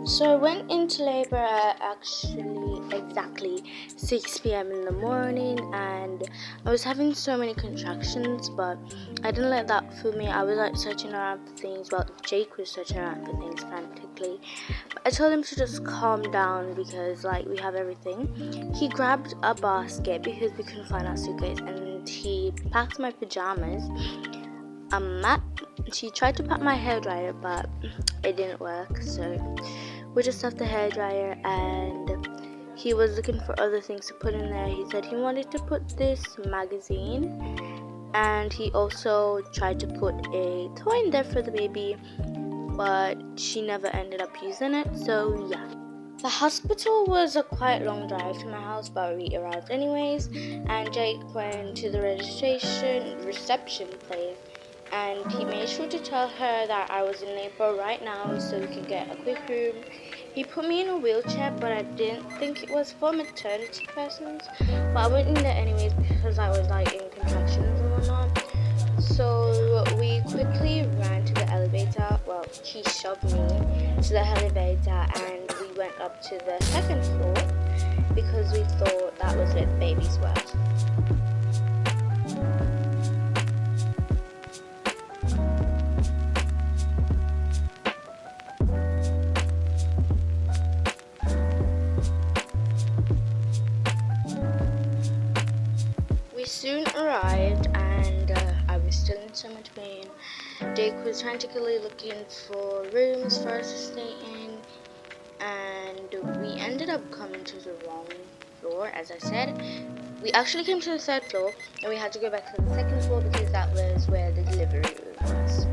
So I went into labor at actually exactly 6 p.m. in the morning, and I was having so many contractions, but I didn't let that fool me. I was like searching around for things. Well, Jake was searching around for things frantically. But I told him to just calm down because like we have everything. He grabbed a basket because we couldn't find our suitcase, and he packed my pajamas. She tried to pack my hairdryer, but it didn't work, so we just left the hairdryer, and he was looking for other things to put in there. He said he wanted to put this magazine, and he also tried to put a toy in there for the baby, but she never ended up using it. So yeah, the hospital was a quite long drive to my house, but we arrived anyways, and Jake went to the reception place, and he made sure to tell her that I was in labor right now so we could get a quick room. He put me in a wheelchair, but I didn't think it was for maternity persons, but I went in there anyways because I was like in contractions and whatnot. So we quickly ran to the elevator. Well, he shoved me to the elevator, and we went up to the second floor because we thought that was where the babies were. We soon arrived, and I was still in so much pain. Jake was frantically looking for rooms for us to stay in, and we ended up coming to the wrong floor. As I said, we actually came to the third floor, and we had to go back to the second floor because that was where the delivery room was.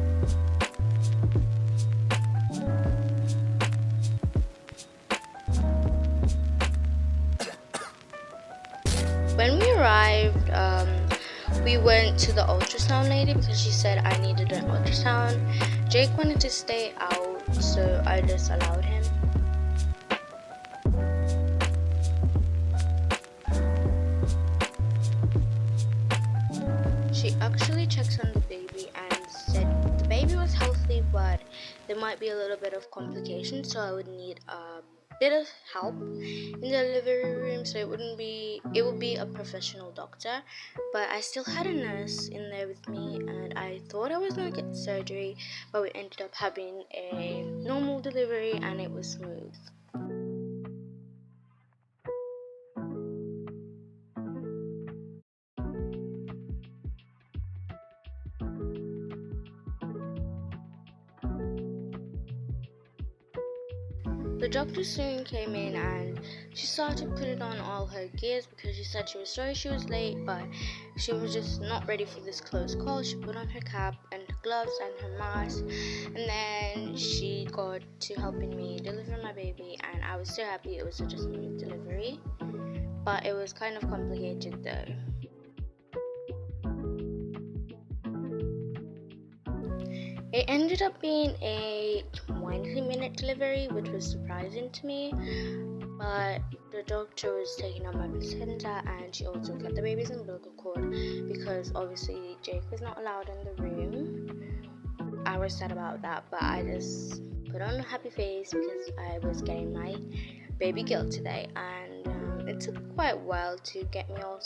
When we arrived, we went to the ultrasound lady because she said I needed an ultrasound. Jake wanted to stay out, so I just allowed him. She actually checked on the baby and said the baby was healthy, but there might be a little bit of complications, so I would need a bit of help in the delivery room, so it would be a professional doctor. But I still had a nurse in there with me, and I thought I was gonna get surgery, but we ended up having a normal delivery, and it was smooth. The doctor soon came in, and she started putting on all her gears because she said she was sorry she was late, but she was just not ready for this close call. She put on her cap and her gloves and her mask, and then she got to helping me deliver my baby, and I was so happy it was such a smooth delivery, but it was kind of complicated though. It ended up being a 20-minute delivery, which was surprising to me, but the doctor was taking out my placenta, and she also cut the baby's umbilical cord because obviously Jake was not allowed in the room. I was sad about that, but I just put on a happy face because I was getting my baby girl today, and it took quite a while to get me all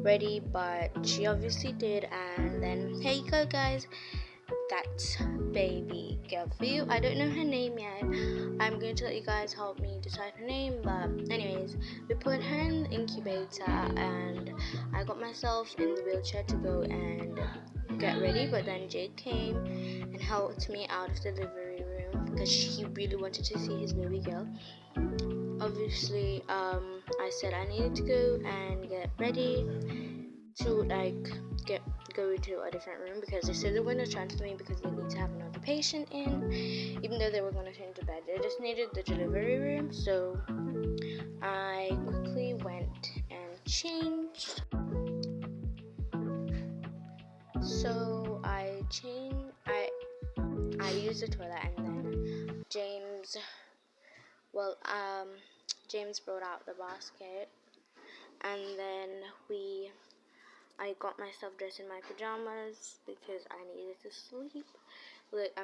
ready, but she obviously did. And then here you go, guys, that's baby girl for you. I don't know her name yet. I'm going to let you guys help me decide her name, but anyways, we put her in the incubator, and I got myself in the wheelchair to go and get ready, but then Jake came and helped me out of the delivery room because he really wanted to see his baby girl. Obviously, I said I needed to go and get ready to go into a different room because they said they were going to transfer me because they need to have another patient in, even though they were going to change the bed. They just needed the delivery room, so I quickly went and changed. So I used the toilet, and then well, James brought out the basket, and then I got myself dressed in my pajamas because I needed to sleep. Like I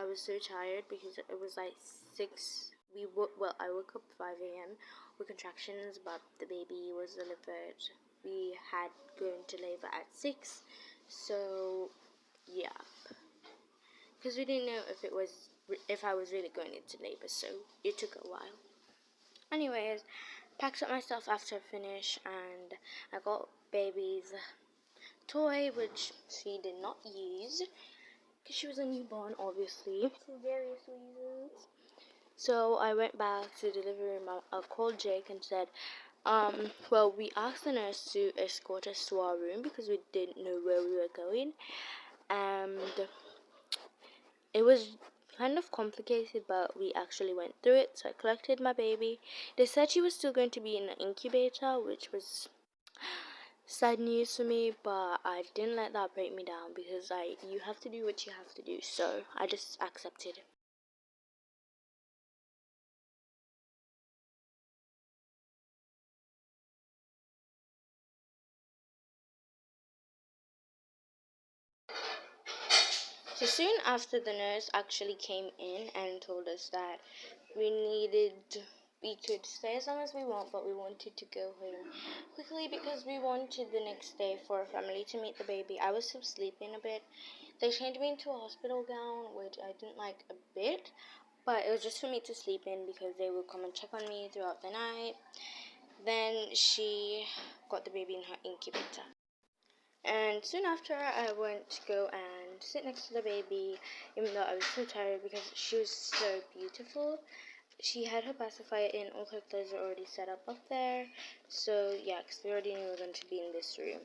was so tired because it was like 6 I woke up 5 a.m. with contractions, but the baby was delivered. We had going to labor at 6, so yeah, because we didn't know if I was really going into labor, so it took a while. Anyways, packed up my stuff after I finished, and I got baby's toy, which she did not use because she was a newborn, obviously, for various reasons. So I went back to the delivery room. I called Jake and said, well, we asked the nurse to escort us to our room because we didn't know where we were going. And it was kind of complicated, but we actually went through it. So I collected my baby. They said she was still going to be in an incubator, which was sad news for me, but I didn't let that break me down because you have to do what you have to do. So I just accepted. So soon after, the nurse actually came in and told us that we could stay as long as we want, but we wanted to go home quickly because we wanted the next day for our family to meet the baby. I was still sleeping a bit. They changed me into a hospital gown, which I didn't like a bit, but it was just for me to sleep in because they would come and check on me throughout the night. Then she got the baby in her incubator. And soon after, I went to go and sit next to the baby, even though I was so tired because she was so beautiful. She had her pacifier in, all her clothes were already set up there. So, yeah, because we already knew we were going to be in this room.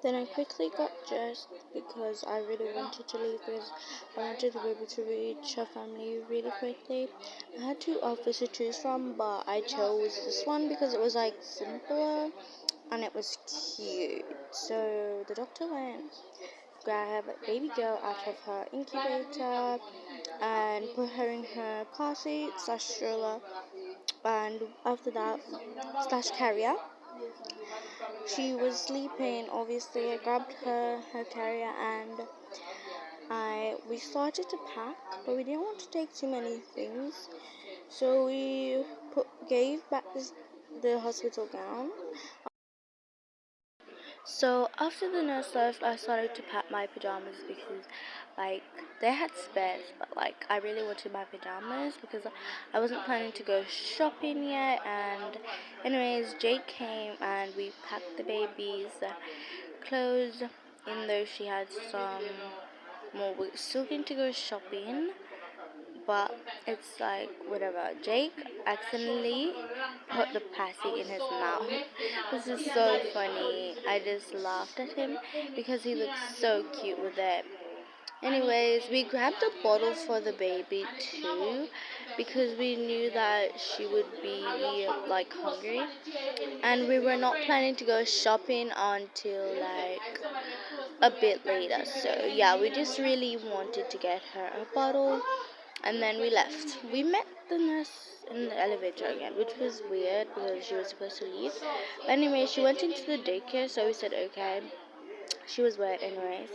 Then I quickly got dressed because I really wanted to leave because I wanted the baby to reach her family really quickly. I had two outfits to choose from, but I chose this one because it was like simpler and it was cute. So the doctor went grab baby girl out of her incubator and put her in her car seat slash stroller, and after that slash carrier. She was sleeping. Obviously, I grabbed her carrier and we started to pack, but we didn't want to take too many things, so we gave back the hospital gown. So after the nurse left, I started to pack my pajamas because, like, they had spares, but like I really wanted my pajamas because I wasn't planning to go shopping yet. And anyways, Jake came and we packed the baby's clothes. Even though she had some more, we're still going to go shopping. But it's like whatever. Jake accidentally put the passy in his mouth. This is so funny. I just laughed at him because he looks so cute with it. Anyways, we grabbed a bottle for the baby too because we knew that she would be like hungry, and we were not planning to go shopping until like a bit later. So yeah, we just really wanted to get her a bottle, and then we left. We met the nurse in the elevator again, which was weird because she was supposed to leave. But anyway, she went into the daycare, so we said okay. She was wet anyways.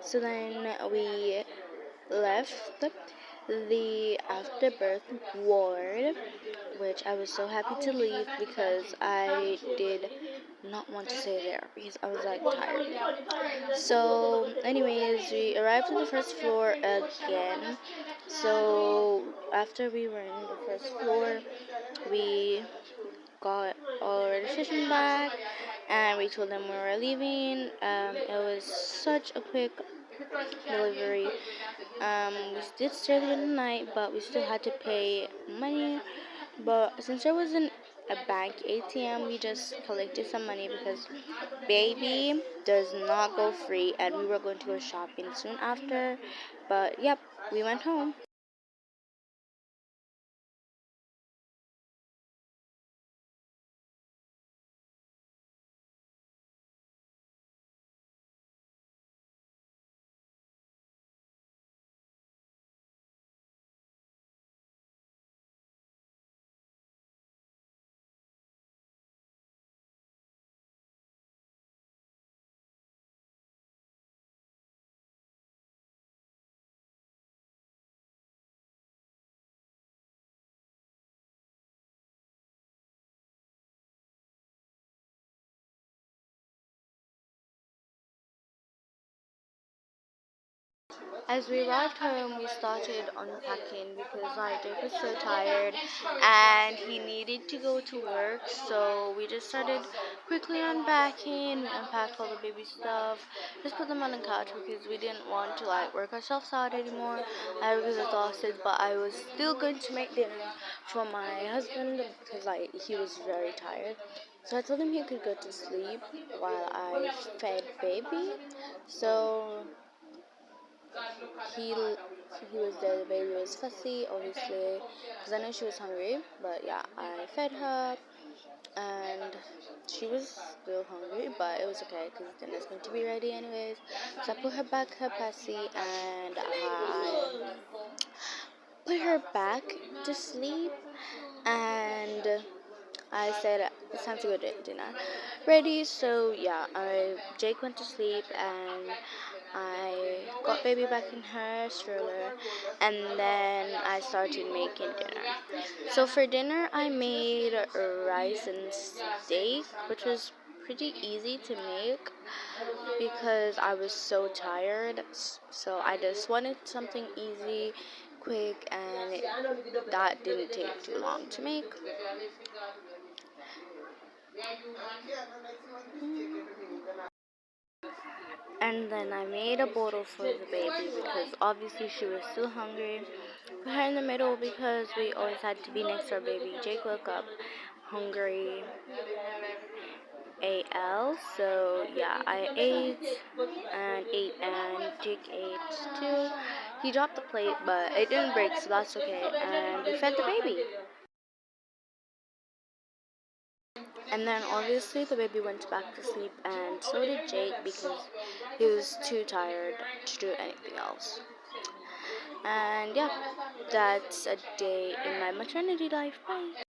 So then we left the afterbirth ward, which I was so happy to leave because I did not want to stay there because I was like tired. So anyways, we arrived on the first floor again. So after we were in the first floor, we got our registration back and we told them we were leaving. It was such a quick delivery. We did stay there the night, but we still had to pay money. But since there wasn't a bank ATM, we just collected some money because baby does not go free, and we were going to go shopping soon after. But yep, we went home. As we arrived home, we started unpacking because our dad was so tired and he needed to go to work. So we just started quickly unpacking. We unpacked all the baby stuff, just put them on the couch because we didn't want to like work ourselves out anymore. I was exhausted, but I was still going to make dinner for my husband because like he was very tired. So I told him he could go to sleep while I fed baby. So he he was there. The baby was fussy, obviously, because I know she was hungry. But yeah, I fed her, and she was still hungry, but it was okay because dinner's going to be ready anyways. So I put her back her pussy, and I put her back to sleep, and I said it's time to go to dinner. Ready? So yeah, Jake went to sleep, and I got baby back in her stroller, and then I started making dinner. So for dinner, I made rice and steak, which was pretty easy to make because I was so tired. So I just wanted something easy, quick, and that didn't take too long to make. And then I made a bottle for the baby because obviously she was still hungry. Put her in the middle because we always had to be next to our baby. Jake woke up hungry AL, so yeah, I ate and Jake ate too. He dropped the plate, but it didn't break, so that's okay. And we fed the baby. And then obviously the baby went back to sleep, and so did Jake because he was too tired to do anything else. And yeah, that's a day in my maternity life. Bye.